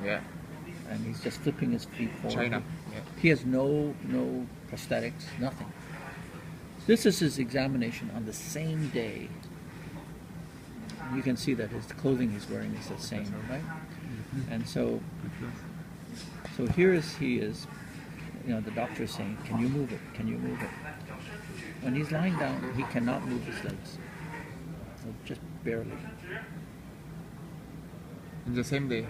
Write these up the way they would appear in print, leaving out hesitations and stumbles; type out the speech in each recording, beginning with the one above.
Yeah. And he's just flipping his feet forward. China. Yeah. He has no prosthetics, nothing. This is his examination on the same day. You can see that his clothing he's wearing is the same, right? And so here he is. The doctor is saying, "Can you move it? Can you move it?" When he's lying down, he cannot move his legs, so just barely. In the same day.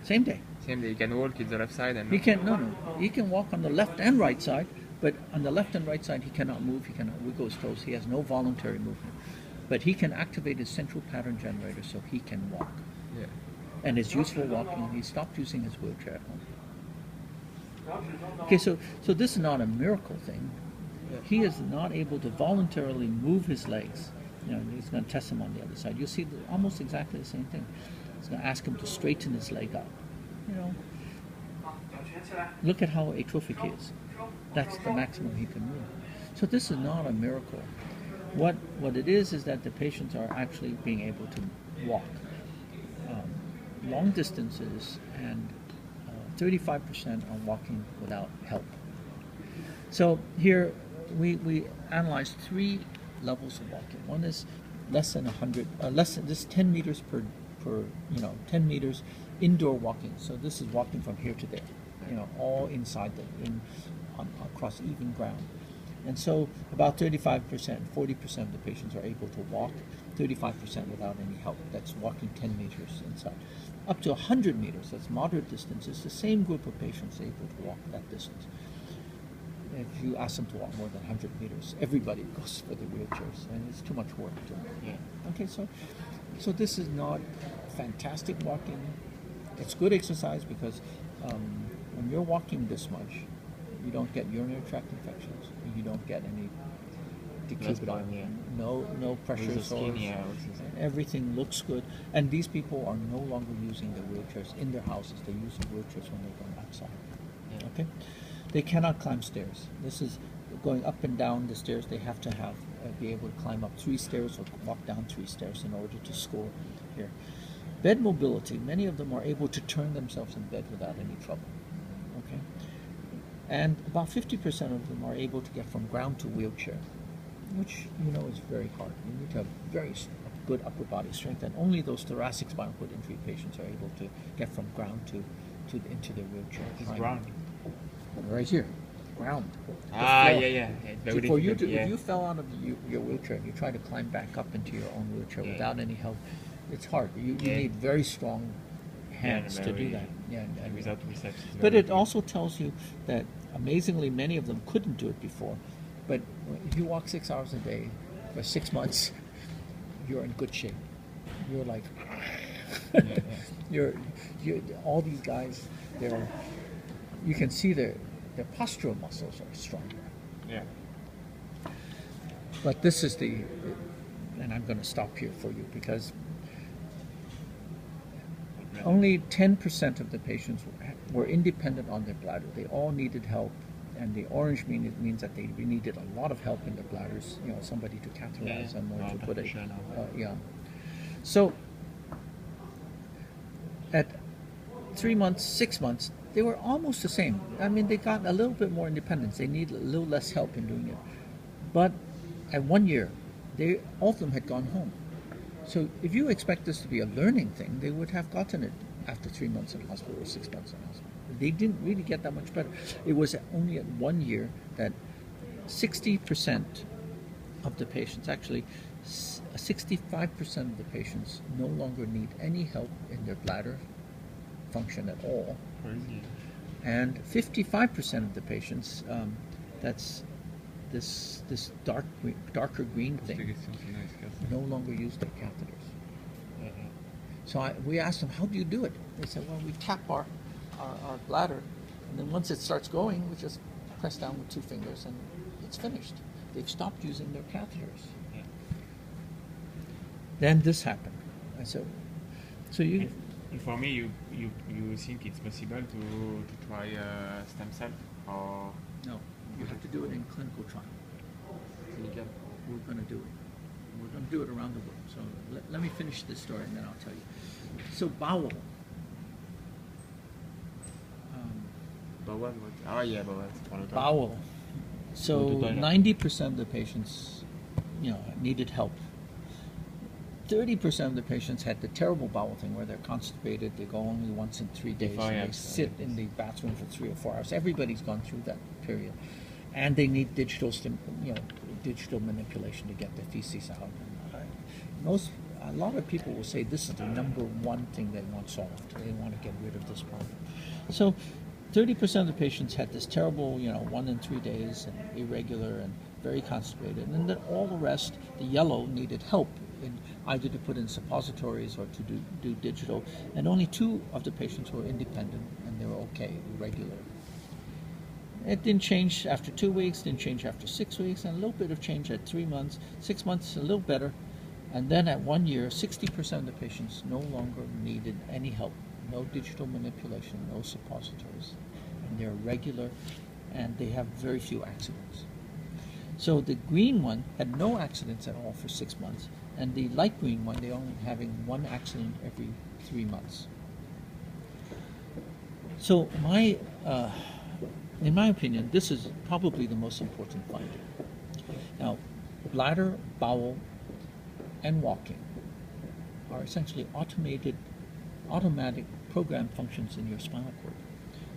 Same day. Same day. You can walk in the left side and. He can He can walk on the left and right side, but on the left and right side he cannot move. He cannot wiggle his toes. He has no voluntary movement, but he can activate his central pattern generator so he can walk. Yeah. And it's useful walking. He stopped using his wheelchair at home. Okay, so this is not a miracle thing. He is not able to voluntarily move his legs. He's going to test him on the other side. You'll see almost exactly the same thing. He's going to ask him to straighten his leg up. Look at how atrophic he is. That's the maximum he can move. So this is not a miracle. What it is that the patients are actually being able to walk long distances, and 35% are walking without help. So here we analyzed 3 levels of walking. One is less than 10 meters per 10 meters indoor walking. So this is walking from here to there, all inside across even ground. And so about 35%, 40% of the patients are able to walk, 35% without any help. That's walking 10 meters inside. Up to 100 meters, that's moderate distance, is the same group of patients able to walk that distance. If you ask them to walk more than 100 meters, everybody goes for the wheelchairs, and it's too much work to do. Yeah. Okay, so this is not fantastic walking. It's good exercise because when you're walking this much, you don't get urinary tract infections. You don't get any decubit, no pressure sores. Everything looks good. And these people are no longer using the wheelchairs in their houses. They use the wheelchairs when they're going outside. Yeah. Okay? They cannot climb stairs. This is going up and down the stairs. They have to be able to climb up 3 stairs or walk down 3 stairs in order to score here. Bed mobility, many of them are able to turn themselves in bed without any trouble. Okay? And about 50% of them are able to get from ground to wheelchair, which is very hard. You need to have very good upper body strength, and only those thoracic spinal cord injury patients are able to get from ground into their wheelchair. Ground. Right here, ground. Yeah. If you fell out of your wheelchair and you try to climb back up into your own wheelchair without any help, it's hard. You need very strong hands to do that. Without research. But it also tells you that amazingly many of them couldn't do it before. But if you walk 6 hours a day for 6 months, you're in good shape. You're like, you're all these guys. You can see their postural muscles are stronger. Yeah. But this is and I'm going to stop here for you because only 10% of the patients were independent on their bladder. They all needed help, and the orange means that they needed a lot of help in their bladders. Somebody to catheterize them or to put it. So at 3 months, 6 months, they were almost the same. I mean, they got a little bit more independence. They need a little less help in doing it. But at 1 year, all of them had gone home. So if you expect this to be a learning thing, they would have gotten it after 3 months in hospital or 6 months in hospital. They didn't really get that much better. It was only at 1 year that 60% of the patients, actually 65% of the patients no longer need any help in their bladder function at all. Crazy. And 55% of the patients, that's this darker green thing, no longer use their catheters. So we asked them, how do you do it? They said, well, we tap our bladder, and then once it starts going, we just press down with 2 fingers, and it's finished. They've stopped using their catheters. Yeah. Then this happened. I said, so you... For me, you think it's possible to try stem cell? Or No, you have to do it in clinical trial. clinical? We're going to do it. We're going to do it around the world. So let me finish this story and then I'll tell you. So bowel. bowel. Oh yeah, bowel. Bowel. So Go to toilet. 90% of the patients, needed help. 30% of the patients had the terrible bowel thing where they're constipated, they go only once in 3 days, and they sit in the bathroom for 3 or 4 hours. Everybody's gone through that period. And they need digital manipulation to get the feces out. A lot of people will say this is the number one thing they want solved. They want to get rid of this problem. So 30% of the patients had this terrible, 1 in 3 days, and irregular and very constipated. And then all the rest, the yellow, needed help in either to put in suppositories or to do digital. And only 2 of the patients were independent, and they were okay, regular. It didn't change after 2 weeks, didn't change after 6 weeks, and a little bit of change at 3 months. 6 months, a little better. And then at 1 year, 60% of the patients no longer needed any help. No digital manipulation, no suppositories. And they're regular, and they have very few accidents. So the green one had no accidents at all for 6 months, and the light green one, they only having 1 accident every 3 months. So in my opinion, this is probably the most important finding. Now, bladder, bowel, and walking are essentially automatic program functions in your spinal cord.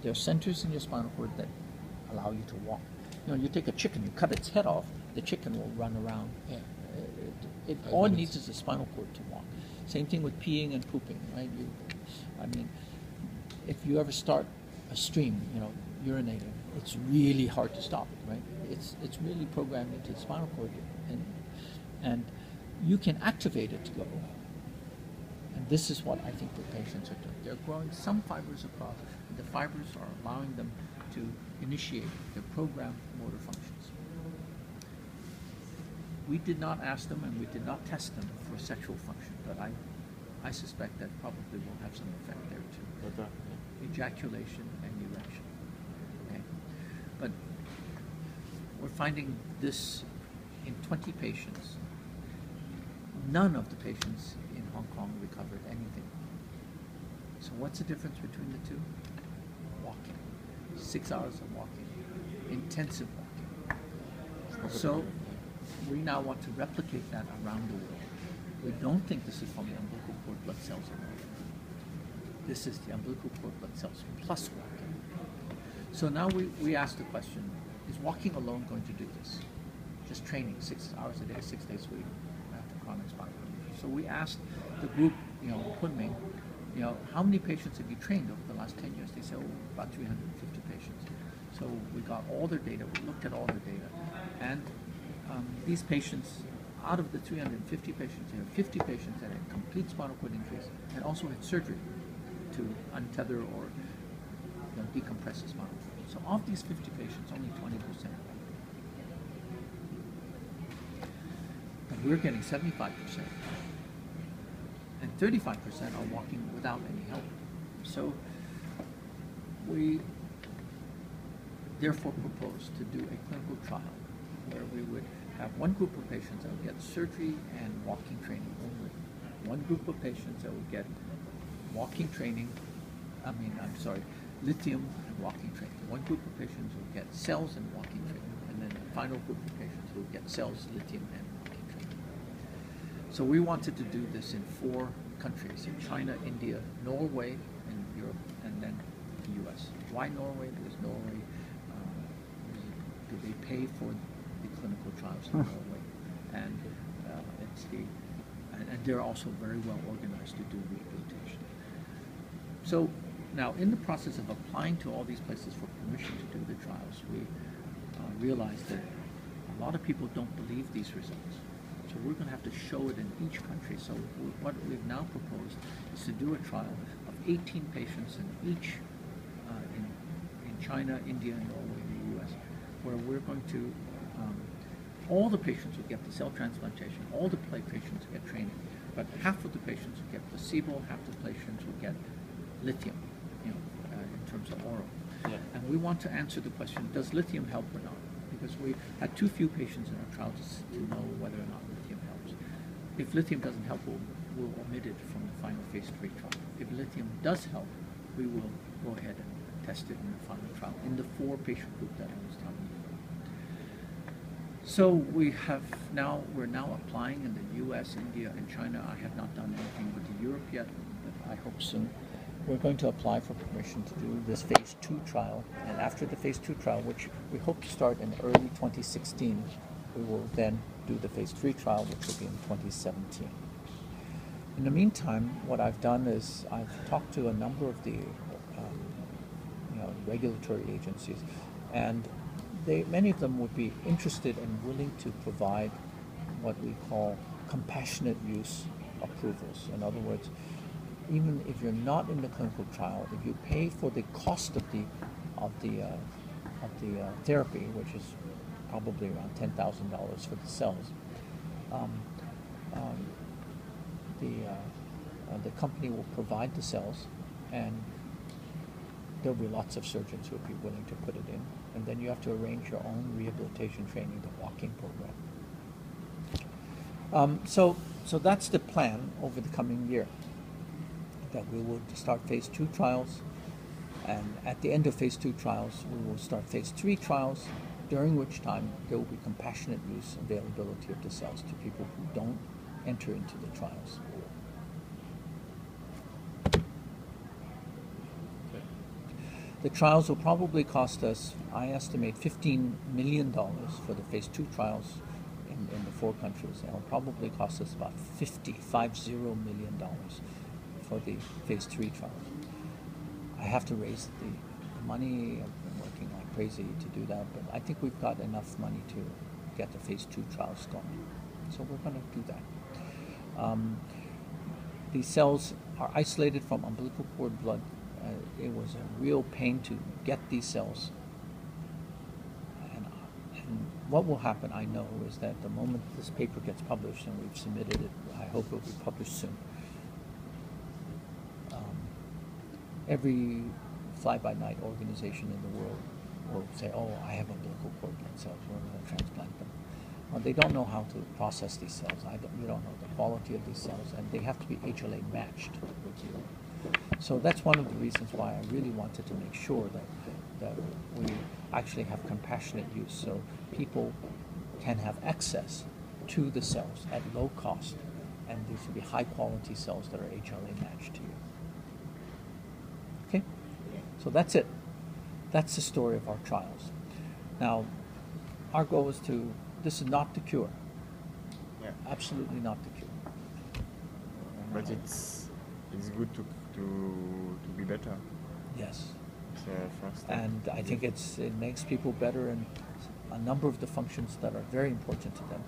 There are centers in your spinal cord that allow you to walk. You take a chicken, you cut its head off, the chicken will run around. All it needs is a spinal cord to walk. Same thing with peeing and pooping, right? If you ever start a stream, urinating, it's really hard to stop it, right? It's really programmed into the spinal cord, and you can activate it to go. And this is what I think the patients are doing. They're growing some fibers across, and the fibers are allowing them to initiate their programmed motor functions. We did not ask them, and we did not test them for sexual function, but I suspect that probably will have some effect there too. Okay. Ejaculation and erection. Okay? But we're finding this in 20 patients. None of the patients in Hong Kong recovered anything. So what's the difference between the 2? Walking. 6 hours of walking. Intensive walking. So we now want to replicate that around the world. We don't think this is from the umbilical cord blood cells alone. This is the umbilical cord blood cells plus walking. So now we ask the question, is walking alone going to do this? Just training 6 hours a day, 6 days a week after chronic spinal injury. So we asked the group, Kunming, how many patients have you trained over the last 10 years? They said, about 350 patients. So we got all their data, we looked at all their data, and these patients, out of the 350 patients, there are 50 patients that had complete spinal cord injuries and also had surgery to untether or decompress the spinal cord. So of these 50 patients, only 20%. But we're getting 75%. And 35% are walking without any help. So we therefore proposed to do a clinical trial where we would have one group of patients that would get surgery and walking training only. One group of patients that would get lithium and walking training. One group of patients would get cells and walking training. And then a final group of patients who would get cells, lithium, and walking training. So we wanted to do this in 4 countries, in China, India, Norway, and Europe, and then the US. Why Norway? Because Norway, they pay for the clinical trials in Norway, and and they're also very well organized to do rehabilitation. So now, in the process of applying to all these places for permission to do the trials, we realized that a lot of people don't believe these results. So we're going to have to show it in each country. So what we've now proposed is to do a trial of 18 patients in each, in China, India, Norway, and the US, where we're going to, all the patients will get the cell transplantation, all the patients will get training, but half of the patients will get placebo, half the patients will get lithium, in terms of oral. Yeah. And we want to answer the question, does lithium help or not? Because we had too few patients in our trial to know whether or not lithium helps. If lithium doesn't help, we'll omit it from the final phase 3 trial. If lithium does help, we will go ahead and tested in the final trial in the 4 patient group that I was telling you about. So we're now applying in the US, India, and China. I have not done anything with Europe yet, but I hope soon. We're going to apply for permission to do this phase 2 trial, and after the phase 2 trial, which we hope to start in early 2016, we will then do the phase 3 trial, which will be in 2017. In the meantime, what I've done is I've talked to a number of the regulatory agencies, and many of them would be interested and willing to provide what we call compassionate use approvals. In other words, even if you're not in the clinical trial, if you pay for the cost of the therapy, which is probably around $10,000 for the cells, the company will provide the cells, and there'll be lots of surgeons who will be willing to put it in, and then you have to arrange your own rehabilitation training, the walking program. So that's the plan over the coming year, that we will start phase 2 trials, and at the end of phase 2 trials, we will start phase 3 trials, during which time there will be compassionate use availability of the cells to people who don't enter into the trials. The trials will probably cost us, I estimate, $15 million for the phase 2 trials in the 4 countries, and it will probably cost us about $50 million for the phase 3 trials. I have to raise the money. I've been working like crazy to do that, but I think we've got enough money to get the phase 2 trials going. So we're going to do that. These cells are isolated from umbilical cord blood. It was a real pain to get these cells. And what will happen, I know, is that the moment this paper gets published, and we've submitted it, I hope it will be published soon, every fly-by-night organization in the world will say, oh, I have umbilical cord blood cells, we're going to transplant them. Well, they don't know how to process these cells. You don't know the quality of these cells, and they have to be HLA matched with you. So that's one of the reasons why I really wanted to make sure that we actually have compassionate use, so people can have access to the cells at low cost, and these will be high-quality cells that are HLA matched to you. Okay? So that's it. That's the story of our trials. Now, our goal is this is not the cure. Yeah. Absolutely not the cure. But it's good to be better. Yes. It's the first step. And I think it makes people better in a number of the functions that are very important to them.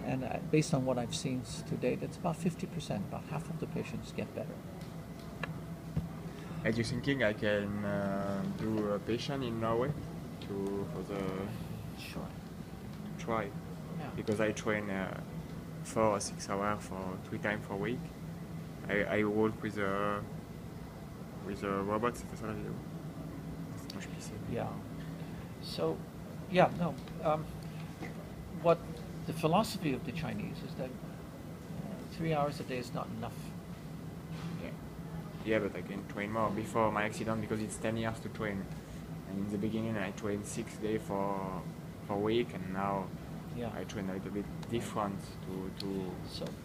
And based on what I've seen to date, it's about 50%, about half of the patients get better. Are you thinking I can do a patient in Norway Sure. to try? Yeah. Because I train 4 or 6 hours for 3 times per week. I work with a robot, c'est ça la vidéo. Moi, je pisse. Yeah. So, yeah, no. What the philosophy of the Chinese is that 3 hours a day is not enough. Yeah, but I can train more before my accident because it's 10 years to train. And in the beginning, I trained 6 days for a week, and now I train a little bit different to. So